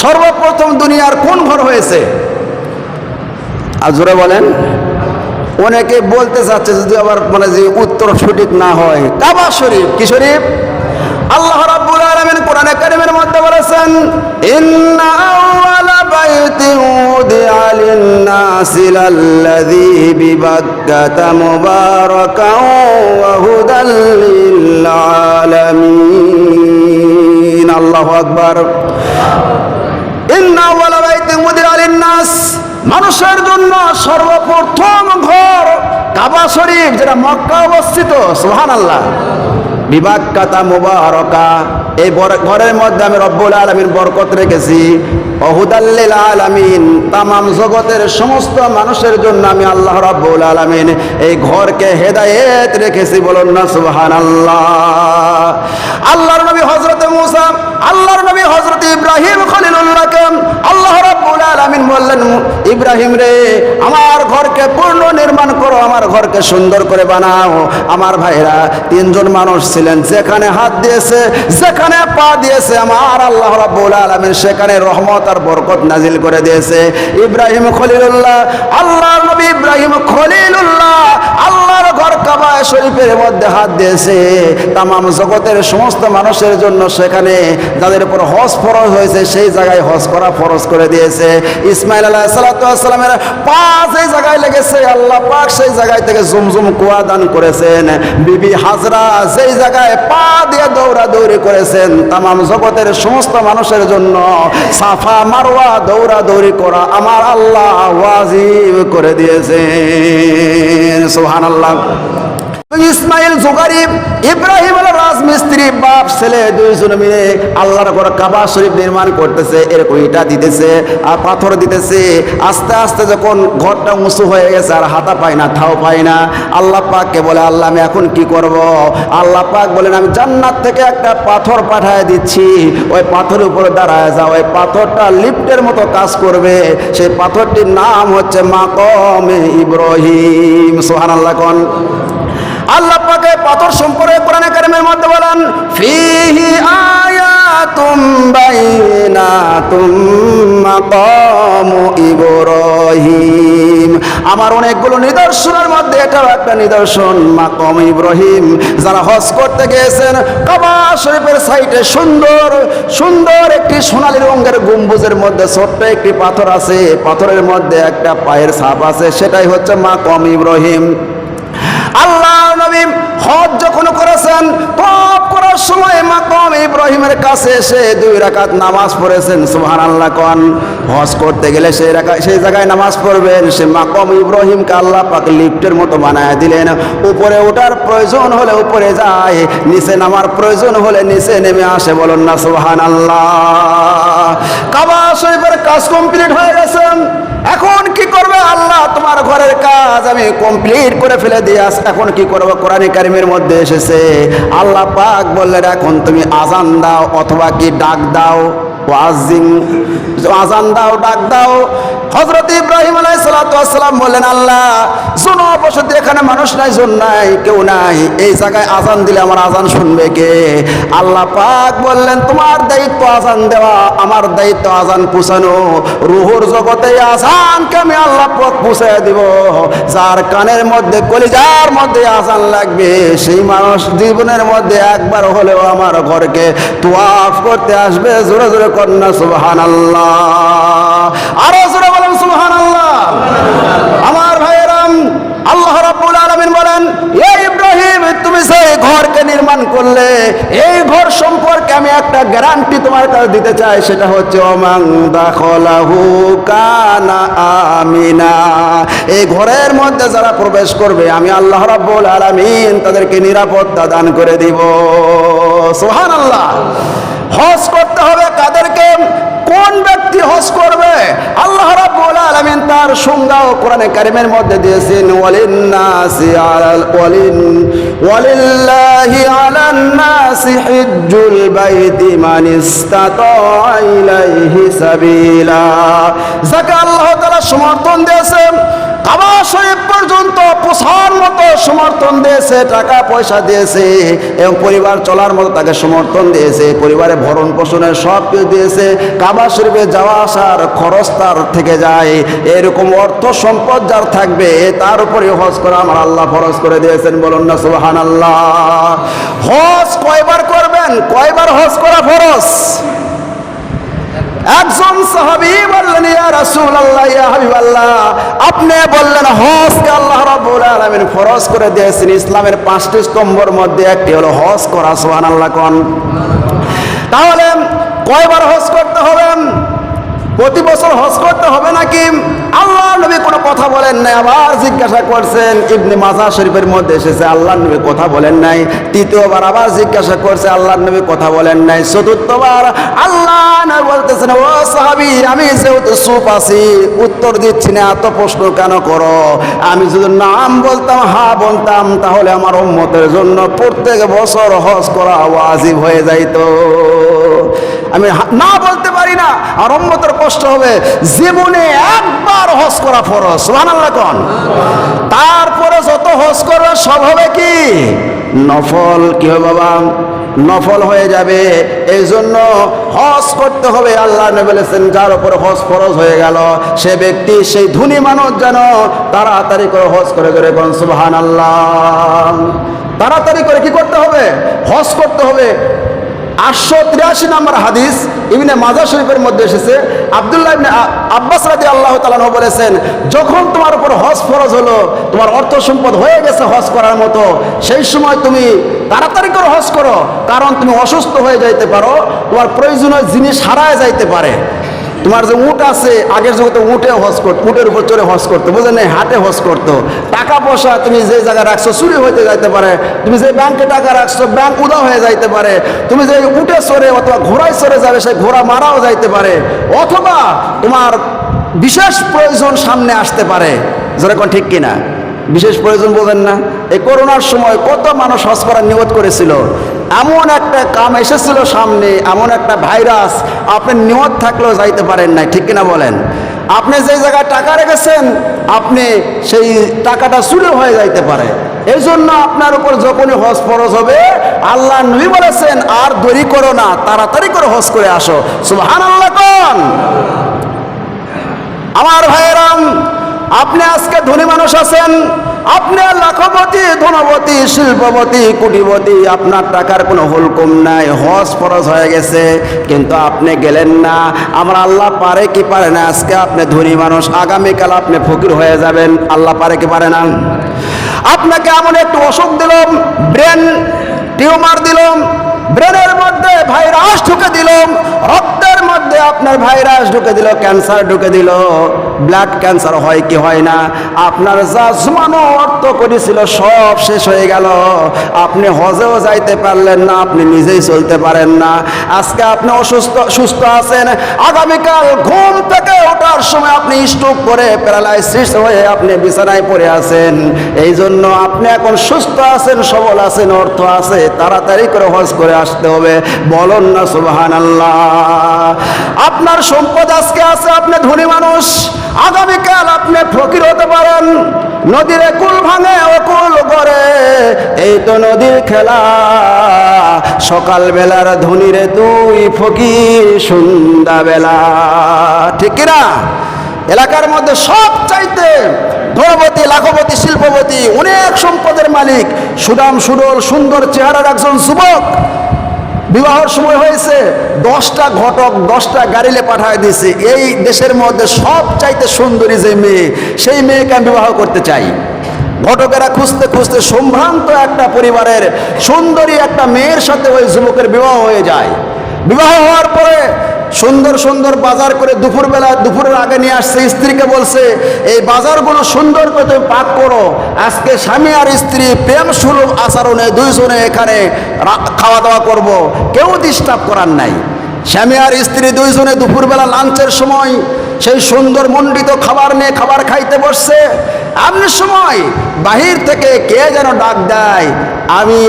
সর্বপ্রথম দুনিয়ার কোন ঘর হয়েছে? আর জোরে বলেন। অনেকে বলতে চাচ্ছে যদি আবার মানে যে উত্তর সঠিক না হয়, কাবা শরীফ। কি শরীফ? আল্লাহ রাব্বুল আলামিন কোরআনে কারীমের মধ্যে বলেছেন, ইন্না আউওয়ালা বাইতিন উদিআ লিন-নাসি লাল্লাযী বিবাক্কাতা মুবারাকান ওয়া হুদাল লিল-আলামিন। আল্লাহু আকবার। ইন্না আউওয়ালা বাইতিন উদিআ লিন-নাস, মানুষের জন্য সর্বপ্রথম ঘর কাবা শরীফ, যেটা মক্কা অবস্থিত। সুবহানাল্লাহ। বিবাক্কাতা মুবারাকা, এই ঘরের মধ্যে আমি রব্বুল আলামিন বরকত রেখেছি। ওহুদাল লিল আলামিন, তামাম জগতের সমস্ত মানুষের জন্য আমি আল্লাহ রাব্বুল আলামিন এই ঘরকে হেদায়েত রেখেছি। বলুন না সুবহানাল্লাহ। আল্লাহর নবী হযরত মুসা, আল্লাহর নবী হযরত ইব্রাহিম খলিলুল্লাহকে আল্লাহ রাব্বুল আলামিন বললেন, ইব্রাহিম রে, আমার ঘরকে পূর্ণ নির্মাণ করো, আমার ঘরকে সুন্দর করে বানাও। আমার ভাইরা তিনজন মানুষ ছিলেন, যেখানে হাত দিয়েছে, যেখানে পা দিয়েছে, আমার আল্লাহ রাব্বুল আলামিন সেখানে রহমত আর বরকত নাজিল করে দিয়েছে। ইব্রাহিম খলিলুল্লাহ, আল্লাহর নবী ইব্রাহিম খলিলুল্লাহ আল্লাহর ঘর কাবা শরীফের মধ্যে হাত দিয়েছে। তামাম জগতের সমস্ত মানুষের জন্য সেখানে যাদের উপর হজ ফরজ হয়েছে সেই জায়গায় হজ করা ফরজ করে দিয়েছে। ইসমাইল আলাইহিস সালাতু ওয়াস সালামের পা সেই জায়গায় লেগেছে, আল্লাহ পাক সেই জায়গায় থেকে জুমজুম কুয়া দান করেছেন। বিবি হাজরা সেই জায়গায় পা দিয়ে দৌড়াদৌড়ি করেছেন। তামাম জগতের সমস্ত মানুষের জন্য সাফা মারওয়া দৌড়াদৌড়ি করা আমার আল্লাহ ওয়াজিব করে দিয়েছেন। সুবহানাল্লাহ। ইসমাইল জোগারি, ইব্রাহিম আল রাজমিস্ত্রি, বাপ ছেলে দুইজন মিলে আল্লাহর ঘর কাবা শরীফ নির্মাণ করতেছে। এরকম ইটা দিতেছে আর পাথর দিতেছে। আস্তে আস্তে যখন ঘরটা উঁচু হয়ে গেছে আর হাতা পায় না, ঠাও পায় না, আল্লাহ পাককে বলে, আল্লাহ আমি এখন কি করব? আল্লাহ পাক বলেন, আমি জান্নাত থেকে একটা পাথর পাঠায় দিচ্ছি, ওই পাথরের উপরে দাঁড়ায় যাও, ওই পাথরটা লিফটের মতো কাজ করবে। সেই পাথরটির নাম হচ্ছে মাকামে ইব্রাহিম। সুবহানাল্লাহ। কোন আল্লাহ পাকে পাথর সম্পর্কে কোরআনে কারীমের মধ্যে বলেন, ফিহি আয়াতুম বাইনাতুম মাকামু ইব্রাহিম। আমার অনেকগুলো নিদর্শনের মধ্যে এটাও একটা নিদর্শন, মাকাম ইব্রাহিম। যারা হজ করতে গিয়েছেন, কাবা শরীফের সাইডে সুন্দর সুন্দর একটি সোনালী রঙের গম্বুজের মধ্যে ছোট্ট একটি পাথর আছে, পাথরের মধ্যে একটা পায়ের ছাপ আছে, সেটাই হচ্ছে মাকাম ইব্রাহিম। আল্লাহ নবী হজ যখন করেছেন, তওয়াফ করার সময় মাকাম ইব্রাহিমের কাছে এসে 2 রাকাত নামাজ পড়েছেন। সুবহানাল্লাহ। কোন হজ করতে গেলে সেই জায়গায় নামাজ পড়বেন। সে মাকাম ইব্রাহিমকে আল্লাহ পাক লিফটের মতো বানায় দিলেন। উপরে ওঠার প্রয়োজন হলে উপরে যায়, নিচে নামার প্রয়োজন হলে নিচে নেমে আসে। বলুন না সুবহানাল্লাহ। কাবা শরীফের কাজ কমপ্লিট হয়ে গেছে। এখন কি করবে? আল্লাহ তোমার ঘরের কাজ আমি কমপ্লিট করে ফেলে দিয়ে এখন কি করবো? কোরআনে কারীমের মধ্যে এসেছে, আল্লাহ পাক বললেন, এখন তুমি আজান দাও অথবা কি ডাক দাও। আজান দাও, ডাক দাও। হযরত ইব্রাহিম আলাইহিস সালাতু ওয়াস সালাম বললেন, আল্লাহ জনবসতি এখানে মানুষ নাই, জন নাই, কেউ নাই, এই জায়গায় আজান দিলে আমার আজান শুনবে কে? আল্লাহ পাক বললেন, তোমার দায়িত্ব আজান দেওয়া, আমার দায়িত্ব আজান পৌঁছানো। রূহের জগতে আজানকে আমি আল্লাহ পাক পৌঁছায় দিব। যার কানের মধ্যে কলিজার মধ্যে আজান লাগবে, সেই মানুষ জীবনের মধ্যে একবার হলেও আমার ঘরকে তওয়াফ করতে আসবে। জোরে জোরে কন্যা সুবহানাল্লাহ। আরো জোরে বলেন সুবহানাল্লাহ। আমার ভাইয়েরাম, আল্লাহ রাব্বুল আলামিন বলেন, এ ইব্রাহিম, তুমি যে ঘরকে নির্মাণ করলে, এই ঘর সম্পর্কে আমি একটা গ্যারান্টি তোমার কাছে দিতে চাই। সেটা হচ্ছে ওমান দাখালাহু কানা আমিনা। এই ঘরের মধ্যে যারা প্রবেশ করবে, আমি আল্লাহ রাব্বুল আলামিন তাদেরকে নিরাপত্তা দান করে দিব। সুবহানাল্লাহ। হজ করতে হবে কাদেরকে? কোন ব্যক্তি হজ করবে? আল্লাহ রাব্বুল আলামিন তার সংজ্ঞাও কোরআনে কারীমের মধ্যে দিয়েছেন, ওয়ালিল্লাহি আলান নাসি হিজ্জুল বাইতি মান ইসতাতা ইলাইহি সাবিলা। যাকে আল্লাহ তাআলা সমর্থন দিয়েছেন, কাবা শরীফ পর্যন্ত পৌঁছার মতো সমর্থন দিয়েছে, টাকা পয়সা দিয়েছে এবং পরিবার চলার মতো তাকে সমর্থন দিয়েছে, পরিবারে ভরণ পোষণের সব কিছু দিয়েছে, কাবা শরীফে যাওয়া আসার খরচ তার থেকে যায়, এরকম অর্থ সম্পদ যার থাকবে তার উপরে হজ করা আমার আল্লাহ ফরজ করে দিয়েছেন। বলুন না সুবহানাল্লাহ। হজ কয়বার করবেন? কয়বার হজ করা ফরজ? একজন সাহাবী বললেন, ইয়া রাসূলুল্লাহ, ইয়া হাবিবাল্লাহ, আপনি বললেন হজকে আল্লাহ রাব্বুল আলামিন ফরজ করে দিয়েছেন, ইসলামের 5টি স্তম্ভের মধ্যে একটি হলো হজ করা। সুবহানাল্লাহ কোন। তাহলে কয়বার হজ করতে হবে? প্রতি বছর হজ করতে হবে নাকি? আল্লাহ নবী কোনো কথা বলেন নাই। আবার জিজ্ঞাসা করছেন, ইবনে মাজাহ শরীফের মধ্যে এসেছে আল্লাহ নবী কথা বলেন নাই। তৃতীয়বার আবার জিজ্ঞাসা করছে, আল্লাহ নবী কথা বলেন নাই। চতুর্থবার আল্লাহ নবী বলতেছেন, ও সাহাবী, আমি যেহেতু চুপ আছি, উত্তর দিচ্ছি না, এত প্রশ্ন কেন করো? আমি যদি নাম বলতাম, হা বলতাম, তাহলে আমার উম্মতের জন্য প্রত্যেক বছর হজ করা ওয়াজিব হয়ে যাইত। আমি না বলতে পারি না, আর উম্মতের কষ্ট হবে। জীবনে একবার হজ করা ফরজ। সুবহানাল্লাহ কোন। তারপরে যত হজ করবে সব হবে কি? নফল। কি হবে বাবা? নফল হয়ে যাবে। এই জন্য হজ করতে হবে। আল্লাহ নবী বলেছেন, যার উপরে হজ ফরজ হয়ে গেল সে ব্যক্তি, সেই ধনী মানুষ যেন তাড়াতাড়ি করে হজ করে করে কোন সুবহানাল্লাহ। তাড়াতাড়ি করে কি করতে হবে? হজ করতে হবে। 883 নম্বর হাদিস ইবনে মাজাহ শরীফের মধ্যে এসেছে, আব্দুল্লাহ ইবনে আব্বাস রাদিয়াল্লাহু তাআলা আনহু বলেছেন, যখন তোমার উপর হজ ফরজ হলো, তোমার অর্থ সম্পদ হয়ে গেছে হজ করার মতো, সেই সময় তুমি তাড়াতাড়ি করে হজ করো, কারণ তুমি অসুস্থ হয়ে যাইতে পারো, তোমার প্রয়োজনীয় জিনিস হারায় যাইতে পারে। তোমার যে উট আছে, আগের জগতে উটে হজ করতো, উটের উপর চড়ে হজ করতো, বুঝলেন, হাটে হজ করতো। টাকা পয়সা তুমি যে জায়গায় রাখছো চুরি হইতে যাইতে পারে, তুমি যে ব্যাংকে টাকা রাখছো ব্যাংক উদা হয়ে যাইতে পারে, তুমি যে উটে চড়ে অথবা ঘোড়ায় চড়ে যাবে সেই ঘোড়া মারাও যাইতে পারে, অথবা তোমার বিশেষ প্রয়োজন সামনে আসতে পারে। যেরকম ঠিক কিনা? বিশেষ প্রয়োজন বোঝেন না? এই করোনার সময় কত মানুষ হজ করার নিয়ত করেছিল, এমন একটা কাম এসেছিল সামনে, এমন একটা ভাইরাস, আপনি নিয়ত থাকলেও যাইতে পারেন নাই। ঠিক কিনা বলেন? আপনি যে জায়গায় টাকা রেখেছেন, আপনি সেই টাকাটা চুরি হয়ে যাইতে পারে। এই জন্য আপনার উপর যখনই হজ ফরজ হবে, আল্লাহ নবী বলেছেন, আর দেরি করো না, তাড়াতাড়ি করে হজ করে আসো। সুবহানাল্লাহ কোন। আমার ভাইয়েরাম, আপনি আজকে ধনী মানুষ আছেন, আপনি লাখপতি, ধনপতি, শিল্পপতি, কোটিপতি, আপনার টাকার কোনো হুলকুম নাই, হজ ফরজ হয়ে গেছে, কিন্তু আপনি গেলেন না। আমার আল্লাহ পারে কি পারে না? আজকে আপনি ধনী মানুষ, আগামীকাল আপনি ফকির হয়ে যাবেন। আল্লাহ পারে কি পারে না? আপনাকে এমন একটু অসুখ দিলাম, ব্রেন টিউমার দিলাম, ব্রেনের মধ্যে ভাইরাস ঢুকে দিল, রক্তের মধ্যে আপনার ভাইরাস ঢুকে দিল, ক্যান্সার ঢুকে দিল, ব্লাড ক্যান্সার হয় কি হয় না? আপনার যা জমানো অর্থ করেছিল সব শেষ হয়ে গেল, আপনি হজেও যাইতে পারলেন না, আপনি নিজেই চলতে পারেন না। আজকে আপনি সুস্থ আছেন, আগামীকাল ঘুম থেকে ওঠার সময় আপনি স্ট্রোক করে প্যারালাইসিস হয়ে আপনি বিছানায় পড়ে আছেন। এই জন্য আপনি এখন সুস্থ আছেন, সবল আছেন, অর্থ আছে, তাড়াতাড়ি করে হজ করে আসতে হবে। বলুন না সুবহানাল্লাহ। আপনার সম্পদ আজকে আছে, আপনি ধনী মানুষ, আগামীকাল আপনি ফকির হতে পারেন। নদীর কুল ভাঙে অকুল করে, এই তো নদীর খেলা। সকাল বেলার ধনীরে তুই ফকির সন্ধ্যাবেলা। ঠিক কিনা? এলাকার মধ্যে সব চাইতে ধনপতি, লাখপতি, শিল্পপতি, অনেক সম্পদের মালিক, সুদাম সুডল, সুন্দর চেহারার একজন যুবক, বিবাহের সময় হয়েছে, 10টা ঘটক 10টা গাড়িলে পাঠায় দিয়েছে। এই দেশের মধ্যে সব চাইতে সুন্দরী যে মেয়ে, সেই মেয়েকে আমি বিবাহ করতে চাই। ঘটকেরা খুঁজতে খুঁজতে সম্ভ্রান্ত একটা পরিবারের সুন্দরী একটা মেয়ের সাথে ওই যুবকের বিবাহ হয়ে যায়। বিবাহ হওয়ার পরে সুন্দর সুন্দর বাজার করে দুপুরের আগে নিয়ে আসছে। স্ত্রীকে বলছে, এই বাজারগুলো সুন্দর করে তুমি পাক করো, আজকে স্বামী আর স্ত্রী প্রেম সুলভ আচরণে দুইজনে এখানে খাওয়া দাওয়া করব, কেউ ডিস্টার্ব করার নাই। স্বামী আর স্ত্রী দুইজনে দুপুরবেলা লাঞ্চের সময় সেই সুন্দর মণ্ডিত খাবার নিয়ে খাবার খাইতে বসছে। এমনি সময় বাহির থেকে কে যেন ডাক দেয়, আমি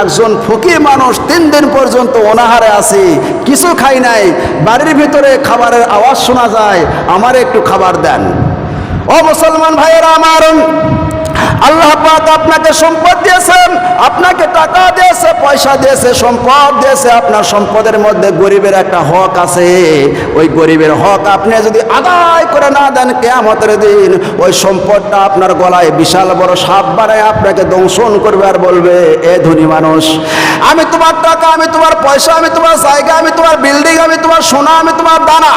একজন ফকির মানুষ, 3 দিন পর্যন্ত অনাহারে আছি, কিছু খাই নাই, বাড়ির ভিতরে খাবারের আওয়াজ শোনা যায়, আমার একটু খাবার দেন। ও মুসলমান ভাইয়েরা আমার, আল্লাহ পাক আপনাকে সম্পদ দিয়েছেন, আপনাকে টাকা দিয়েছে, পয়সা দিয়েছে, সম্পদ দিয়েছে। আপনার সম্পদের মধ্যে গরিবের একটা হক আছে। ওই গরিবের হক আপনি যদি আদায় করে না দেন, কিয়ামতের দিন ওই সম্পদটা আপনার গলায় বিশাল বড় সাপ বানায় আপনাকে দংশন করবে আর বলবে, এ ধনী মানুষ, আমি তোমার টাকা, আমি তোমার পয়সা, আমি তোমার জায়গা, আমি তোমার বিল্ডিং, আমি তোমার সোনা, আমি তোমার দানা,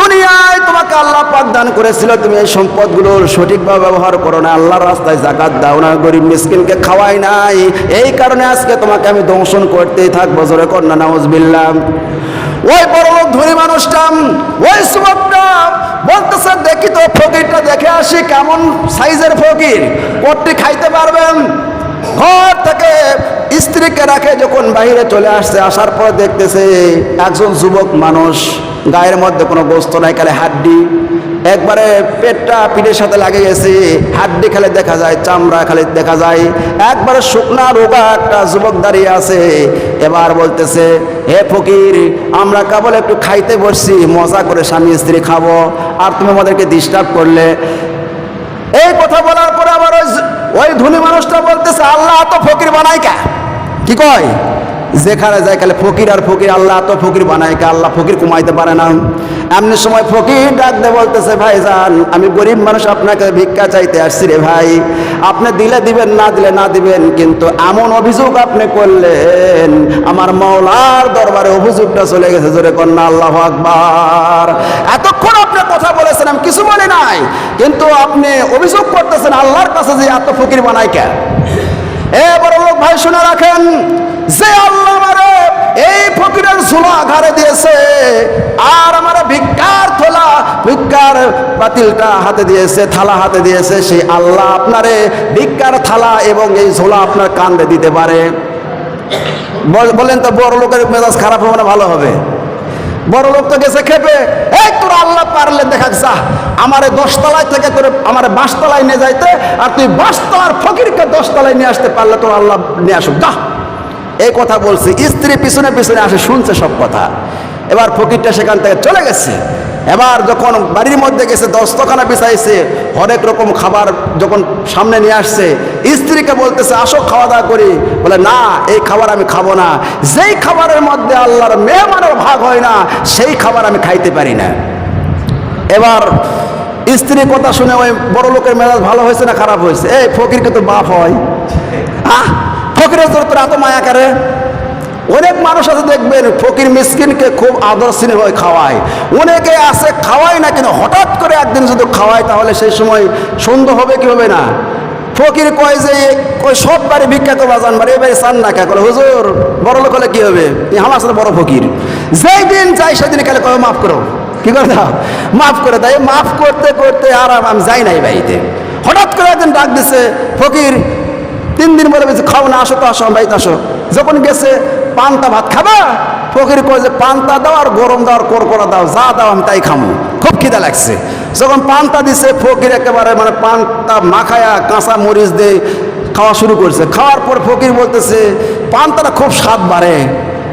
দুনিয়ায় তোমাকে আল্লাহ পাক দান করেছিল, তুমি এই সম্পদগুলোর সঠিকভাবে ব্যবহার করো না, আল্লাহর রাস্তায় যাকাত দাও না, গরিব মিসকিনকে খাওয়াই নাই, এই কারণে আজকে তোমাকে আমি দংশন করতেই থাকবো। জোরে কর না নাউজুবিল্লাহ। ওই বড়লোক ধনী মানুষটা, ওই যুবকটা বলতেছে, দেখি তো ফকিরটা দেখে আসি কেমন সাইজের ফকির, কোটি খাইতে পারবেন। ঘর থেকে স্ত্রীকে রাখে যখন বাইরে চলে আসছে, আসার পর দেখতেছে একজন যুবক মানুষ, গায়ের মধ্যে কোনো গোস্ত নাই, খালি হাড্ডি, একবারে পেটটা পিঠের সাথে লাগে গেছে, হাড্ডি খালি দেখা যায়, চামড়া খালি দেখা যায়, একবারে শুকনা রোগা একটা যুবক দাঁড়িয়ে আছে। এবার বলতেছে, হে ফকির, আমরা কেবল একটু খাইতে বসছি, মজা করে স্বামী স্ত্রী খাবো, আর তুমি আমাদেরকে ডিস্টার্ব করলে। এই কথা বলার পরে আবার ওই ধনী মানুষটা বলতেছে, আল্লাহ তো ফকির বানাই কা, কি কয়, যেখানে যায় খালি ফকির আর ফকির, আল্লাহ তো ফকির বানায় কা, আল্লাহ ফকির কমাইতে পারে না। এমনি সময় ফকির ডাক দিয়ে বলতেছে, ভাইজান, আমি গরিব মানুষ, আপনাকে ভিক্ষা চাইতে আসছি রে ভাই, আপনি দিলে দিবেন, না দিলে না দিবেন, কিন্তু এমন অভিযোগ আপনি করলেন, আমার মাওলার দরবারে অভিযোগটা চলে গেছে। জোরে কন্যা আল্লাহু আকবার। এতক্ষণ আপনি কথা বলেছেন, আমি কিছু বলি নাই, কিন্তু আপনি অভিযোগ করতেছেন আল্লাহর কাছে যে এত ফকির বানায় কে। এ বড় লোক ভাই শুনে রাখেন, যে আল্লাহ আমারে এই ফকিরের ঝোলা ঘাড়ে দিয়েছে, আর আমার ভিক্ষার থলা, ভিক্ষার পাতিলটা হাতে দিয়েছে, থালা হাতে দিয়েছে, সেই আল্লাহ আপনারে ভিক্ষার থালা এবং এই ঝোলা আপনার কান্দে দিতে পারে। বলেন তো বড় লোকের মেজাজ খারাপ হবে না ভালো হবে? বড় লোক তো গেছে খেপে, এই তোর আল্লাহ পারলে দেখা যা আমারে 10 তলায় থেকে তোর আমারে 5 তলায় নিয়ে যাইতে, আর তুই 5 তলার ফকিরকে 10 তলায় নিয়ে আসতে পারলে তোর আল্লাহ নিয়ে আসুক যা। এই কথা বলছি, স্ত্রী পিছনে পিছনে আসে, শুনছে সব কথা। এবার ফকিরটা সেখান থেকে চলে গেছে। এবার যখন বাড়ির মধ্যে গেছে, দস্তখানা বিছাইছে, হরেক রকম খাবার যখন সামনে নিয়ে আসছে, স্ত্রীকে বলতেছে, আসো খাওয়া দাওয়া করি। বলে, না, এই খাবার আমি খাবো না, যেই খাবারের মধ্যে আল্লাহর মেহমানের ভাগ হয় না, সেই খাবার আমি খাইতে পারি না। এবার স্ত্রীর কথা শুনে ওই বড় লোকের মেজাজ ভালো হয়েছে না খারাপ হয়েছে? এই ফকিরকে তো বাপ হয়, ফকিরের তোর এত মায়া করে। অনেক মানুষ আছে দেখবেন ফকির মিসকিনকে খুব আদর স্নেহ খাওয়ায়, অনেকে আছে খাওয়ায় না, কিন্তু হঠাৎ করে একদিন যদি খাওয়ায় তাহলে সেই সময় সন্দেহ হবে কি হবে না। ফকির কয় যে ওই সব বাড়ি ভিক্ষা করবা যান, বাড়ি বাড়ি চান না কে, হুজুর বড় লোক হলে কি হবে, আমার সাথে বড় ফকির, যেই দিন চাই সেদিন খালি কয় মাফ করো, কি করে দাও, মাফ করে দেয়। মাফ করতে করতে আর আমি যাই নাই বাড়িতে। হঠাৎ করে একদিন ডাক দিছে ফকির, 3 দিন বলে বলছে, খাও না, আসো তো, আসো বাড়িতে আসো। যখন গেছে, পান্তা ভাত খাবা? ফকির কয় যে পান্তা দাও, আর গরম দাও, আর করকরা দাও, যা দাও আমি তাই খামো, খুব খিদা লাগছে। যখন পান্তা দিছে, ফকির একেবারে মানে পান্তা মাখায়া কাঁচা মরিচ দিয়ে খাওয়া শুরু করছে। খাওয়ার পর ফকির বলতেছে, পান্তাটা খুব স্বাদ বাড়ে,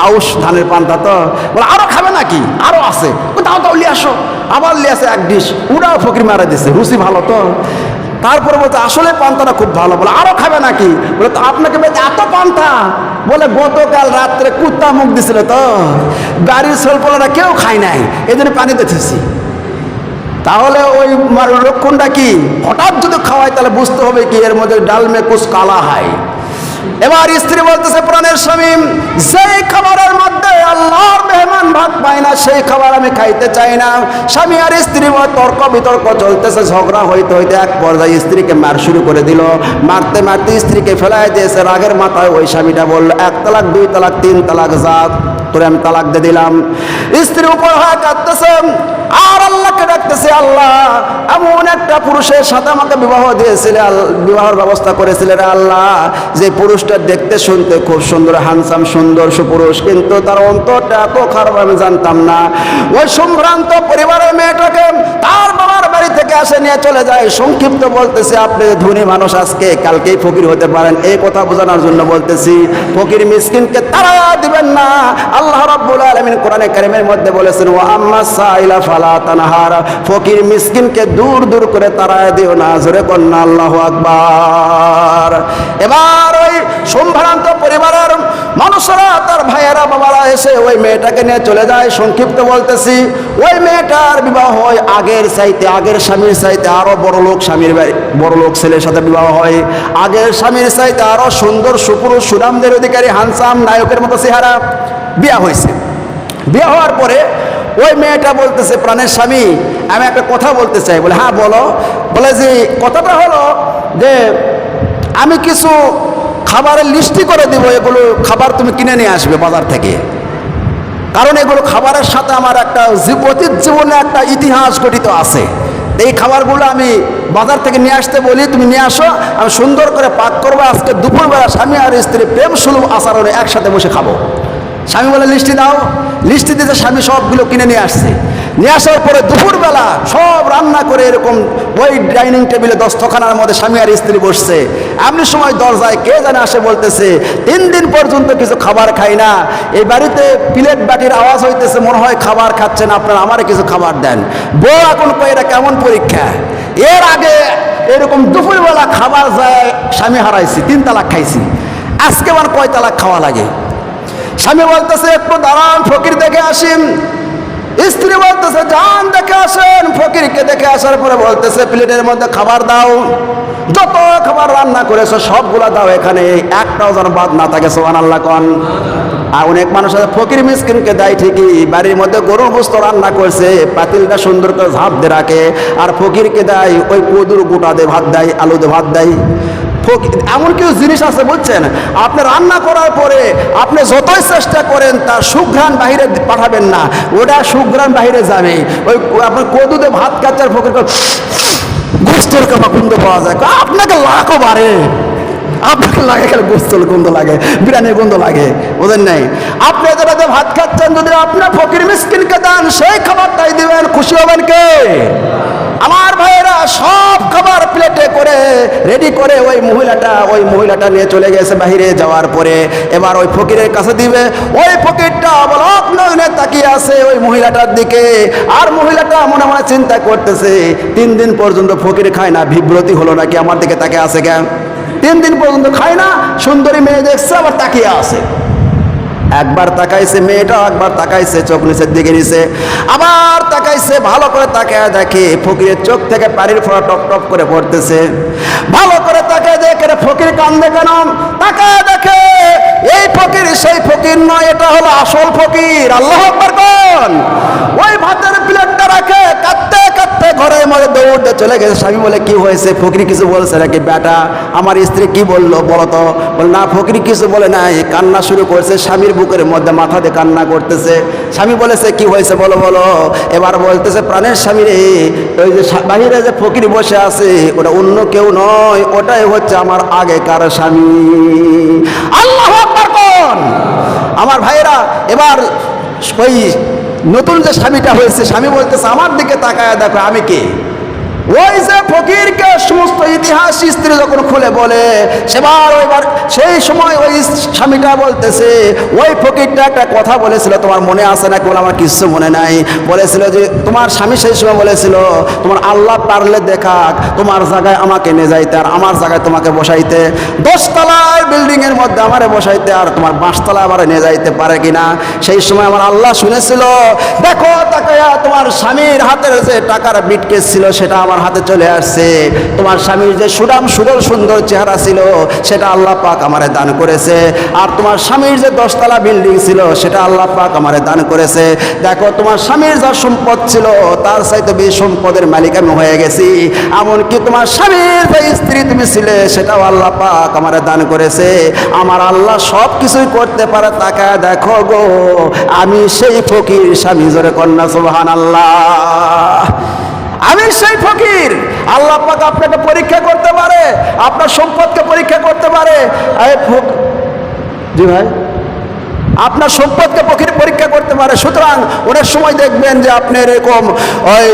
আউশ ধানের পান্তা তো, বলে আরো খাবে নাকি? আরো আছে, তাও তাও লিয়ে আসো। আবার লিয়ে আসে 1 ডিশ, ওটাও ফকির মারা দিছে, রুচি ভালো তো। তারপরে বলতে, আসলে পান্তাটা খুব ভালো। বলে আরো খাবে নাকি? বলে, তো আপনাকে বলতে এত পান্তা? বলে, গতকাল রাত্রে কুত্তা মুখ দিছিল তো, গাড়ির সোলপোলাটা কেউ খায় নাই, এই জন্য পানি দিতেছি। তাহলে ওই লক্ষণটা কি? হঠাৎ যদি খাওয়ায় তাহলে বুঝতে হবে কি এর মধ্যে ডাল মে কুছ কালা হয়। এবার স্ত্রী বলতেছে, প্রাণের স্বামী, যেই খাবারের মধ্যে আল্লাহর মেহমান ভাগ পায় না, সেই খাবার আমি খাইতে চাই না। স্বামী আর স্ত্রী তর্ক বিতর্ক চলতেছে, ঝগড়া হইতে হইতে এক পর্যায়ে স্ত্রীকে মার শুরু করে দিল। মারতে মারতে স্ত্রীকে ফেলাই দিয়েছে। রাগের মাথায় ওই স্বামীটা বলল, 1 তালাক, 2 তালাক, 3 তালাক, যা তোরে আমি তালাক দিয়ে দিলাম। স্ত্রী উপর হয়ে কাঁদতেছে আর আল্লাহকে ডাকতেছে, আল্লাহ এমন একটা পুরুষের সাথে আমাকে বিবাহ দিয়েছিলে, বিবাহের ব্যবস্থা করেছিলে রে আল্লাহ, যে পুরুষটা দেখতে শুনতে খুব সুন্দর, হ্যান্ডসাম, সুন্দর সুপুরুষ, কিন্তু তার অন্তরটা এত খারাপ আমি জানতাম না। ওই সম্ভ্রান্ত পরিবারের মেয়েটাকে তার বাবার বাড়ি থেকে আসে নিয়ে চলে যায়। সংক্ষিপ্ত বলতেছে, আপনি ধনী মানুষ, আজকে কালকেই ফকির হতে পারেন, এই কথা বোঝানোর জন্য বলতেছি। ফকির মিসকিনকে তারা দিবেন না। আল্লাহ রাব্বুল আলামিন কোরআনে কারীমের মধ্যে বলেছেন, ওয়া আম্মা সাইলা ফালা তানহার, ফকির মিসকিনকে দূর দূর করে তাড়ায় দিও না। জোরে কন্না আল্লাহু আকবার। এবার ওই সম্ভ্রান্ত পরিবারের মানুষরা, তার ভাইয়েরা, বাবারা এসে ওই মেয়েটাকে নিয়ে চলে যায়। সংক্ষিপ্ত বলতেছি, ওই মেয়েটার বিবাহ হয় আগের চাইতে, আগের স্বামীর চাইতে আরো বড় লোক স্বামীর বাড়ি, বড় লোক ছেলের সাথে বিবাহ হয়। আগের স্বামীর চাইতে আরো সুন্দর সুপুরুষ, সুনামদের অধিকারী, হ্যান্ডসাম, নায়কের মতো চেহারা বিয়া হয়েছে। বিয়ে হওয়ার পরে ওই মেয়েটা বলতেছে, প্রাণের স্বামী আমি একটা কথা বলতে চাই। বলে, হ্যাঁ বলো। বলে যে কথাটা হলো যে আমি কিছু খাবারের লিস্টি করে দিব, এগুলো খাবার তুমি কিনে নিয়ে আসবে বাজার থেকে, কারণ এগুলো খাবারের সাথে আমার একটা অতীত জীবনে একটা ইতিহাস গঠিত আছে। এই খাবারগুলো আমি বাজার থেকে নিয়ে আসতে বলি, তুমি নিয়ে আসো, আমি সুন্দর করে পাক করবো। আজকে দুপুরবেলা স্বামী আর স্ত্রী প্রেম সুলভ আচরণে একসাথে বসে খাবো। স্বামী বলে, লিস্টি দাও। লিস্টি দিতে স্বামী সবগুলো কিনে নিয়ে আসছে। নিয়ে আসার পরে দুপুরবেলা সব রান্না করে এরকম ওই ডাইনিং টেবিলে দস্তখানার মধ্যে স্বামী আর স্ত্রী বসছে। এমনি সময় দরজায় কে জানে আসে, বলতেছে 3 দিন পর্যন্ত কিছু খাবার খাই না, এই বাড়িতে প্লেট বাটির আওয়াজ হইতেছে, মনে হয় খাবার খাচ্ছেন আপনারা, আমারে কিছু খাবার দেন। বউ এখন কই, এটা কেমন পরীক্ষা? এর আগে এরকম দুপুরবেলা খাবার যায় স্বামী হারাইছি, 3 তালাক খাইছি, আজকে আমার কয় তালাক খাওয়া লাগে? স্বামী বলতেছে, একটু দাঁড়ান, ফকির দেখে আসেন। স্ত্রী বলতেছে, যান দেখে আসেন। ফকিরকে দেখে আসার পরে বলতেছে, প্লেটের মধ্যে খাবার দাও, যত খাবার রান্না করেছো সবগুলা দাও, এখানে একটাও যেন বাদ না থাকে। সুবহানাল্লাহ কোন। আর অনেক মানুষ আছে, ফকির মিসকিনকে দেয় ঠিকই, বাড়ির মধ্যে গরুর গোশত রান্না করছে, পাতিলটা সুন্দর করে ঝাঁপ দিয়ে রাখে, আর ফকিরকে দেয় ওই কদুর গোটা দিয়ে ভাত দেয়, আলু দিয়ে ভাত দেয়। এমন কিছু জিনিস আছে বুঝছেন, আপনি রান্না করার পরে আপনি যতই চেষ্টা করেন তার সুঘ্রাণ বাহিরে পাঠাবেন না, ওটা সুঘ্রাণ বাহিরে যাবে। ওই আপনার কদুতে ভাত খাচ্ছার ফকির গোস্তর কাপা গন্ধ পাওয়া যায়, আপনাকে লাখও বাড়ে, আপনাকে লাগে খেলে গোস্তর গন্ধ লাগে, বিরিয়ানির গন্ধ লাগে, বোঝেন নাই? আপনি যেটাতে ভাত খাচ্ছেন, যদি আপনার ফকির মিসকিনকে দেন, সেই খাবারটাই দিবেন, খুশি হবেন কে? আমার ভাইয়েরা সব খাবার প্লেটে করে রেডি করে ওই মহিলাটা নিয়ে চলে গেছে বাহিরে। যাওয়ার পরে এবার ওই ফকিরের কাছে দিবে। ওই ফকিরটা অবলক নয়নে তাকিয়ে আছে ওই মহিলাটার দিকে, আর মহিলাটা মনে মনে চিন্তা করতেছে, 3 দিন পর্যন্ত ফকির খায় না, বিব্রতি হলো নাকি, আমার দিকে তাকিয়ে আছে কেন? 3 দিন পর্যন্ত খায় না, সুন্দরী মেয়ে দেখছে, আবার তাকিয়ে আছে। একবার তাকাইছে মেয়েটা, একবার তাকাইছে চোখ নিচের দিকে নিছে, আবার তাকাইছে, ভালো করে তাকায় দেখে ফকিরের চোখ থেকে পানির ফোঁটা টপ টপ করে পড়তেছে। ভালো করে তাকায় দেখে ফকির কান্দে কেন, তাকায় দেখে এই ফকির সেই ফকির নয়, এটা হলো আসল ফকির। আল্লাহু আকবার কোন। ওই ভাতের প্লেটটা রাখে, কাঁদতে কাঁদতে ঘরের মধ্যে দৌড়তে চলে গেছে। স্বামী বলে, কি হয়েছে? ফকির কিছু বলছে নাকি? বেটা আমার স্ত্রী কি বললো বলো তো? বলে, না ফকির কিছু বলে নাই, কান্না শুরু করছে, স্বামীর বুকের মধ্যে মাথা দিয়ে কান্না করতেছে। স্বামী বলেছে, কি হয়েছে বলো বলো। এবার বলতেছে, প্রাণের স্বামী রে, ওই যে বাহিরে যে ফকির বসে আছে, ওটা অন্য কেউ নয়, ওটাই হচ্ছে আমার আগেকার স্বামী। আল্লাহু আকবার কোন। আমার ভাইয়েরা, এবার ওই নতুন যে স্বামীটা হয়েছে, স্বামী বলতেছে, আমার দিকে তাকায় দেখো আমি কে। ওই যে ফকিরকে সমস্ত ইতিহাস স্ত্রী যখন খুলে বলে, এবার সেই সময় ওই স্বামীটা বলতেছে, ওই ফকিরটা একটা কথা বলেছিল, তোমার মনে আছে নাকি? বলে, আমার কিছু মনে নাই। বলেছিল যে তোমার স্বামী সেই সময় বলেছিল, তোমার আল্লাহ পারলে দেখাক, তোমার জায়গায় আমাকে নিয়ে যাইতে, আর আমার জায়গায় তোমাকে বসাইতে, 10 তলায় বিল্ডিং এর মধ্যে আমারে বসাইতে, আর তোমার 5 তলায় আমারে নিয়ে যাইতে পারে কিনা। সেই সময় আমার আল্লাহ শুনেছিল, দেখো তাকায়া তোমার স্বামীর হাতের যে টাকার বিটকেস ছিল, সেটা আমার হাতে চলে আসছে। তোমার স্বামীর যে সুনাম সুদল সুন্দর চেহারা ছিল সেটা আল্লাহ পাক আমারে দান করেছে, আর তোমার স্বামীর যে 10 তলা বিল্ডিং ছিল সেটা আল্লাহ পাক আমারে দান করেছে। দেখো তোমার স্বামীর যা সম্পদ ছিল তার চাইতে বেশি সম্পদের মালিক আমি হয়ে গেছি। এমনকি তোমার স্বামীর যে স্ত্রী তুমি ছিলে সেটাও আল্লাহ পাক আমারে দান করেছে। আমার আল্লাহ সব কিছুই করতে পারে, তাকায় দেখো গো আমি সেই ফকির স্বামী। জোরে কন্যা সুবহানাল্লাহ। আমি সেই ফকির। আল্লাহ পাক আপনাকে পরীক্ষা করতে পারে, আপনার সম্পদকে পরীক্ষা করতে পারে। জি ভাই, আপনার সম্পদকে পরীক্ষা করতে পারে। সুতরাং অনেক সময় দেখবেন যে আপনি এরকম ওই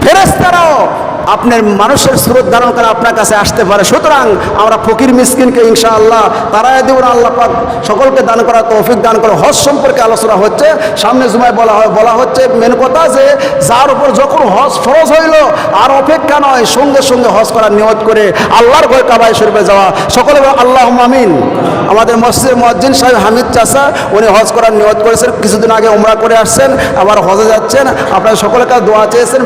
ফেরেশতারাও আপনার মানুষের স্রোত ধারণ করে আপনার কাছে আসতে পারে। সুতরাং আমরা ফকির মিসকিনকে ইনশাআল্লাহ তারাই দেব, আল্লাহ পাক সকলকে দান করা তৌফিক দান করে। হজ সম্পর্কে আলোচনা হচ্ছে, সামনে জুমায় বলা হচ্ছে মেন কথা যে যার উপর যখন হজ ফরজ হইল আর অপেক্ষা নয়, সঙ্গে সঙ্গে হজ করার নিয়ত করে আল্লাহর ঘর কাবায় শরীফে যাওয়া। সকলে আল্লাহুম্মা আমিন। আমাদের মসজিদের মুয়াজ্জিন সাহেব হামিদ চাচা উনি হজ করার নিয়ত করেছেন, কিছুদিন আগে উমরা করে আসছেন, আবার হজে যাচ্ছেন। আপনারা সকলের কাছে দোয়া চেয়েছেন।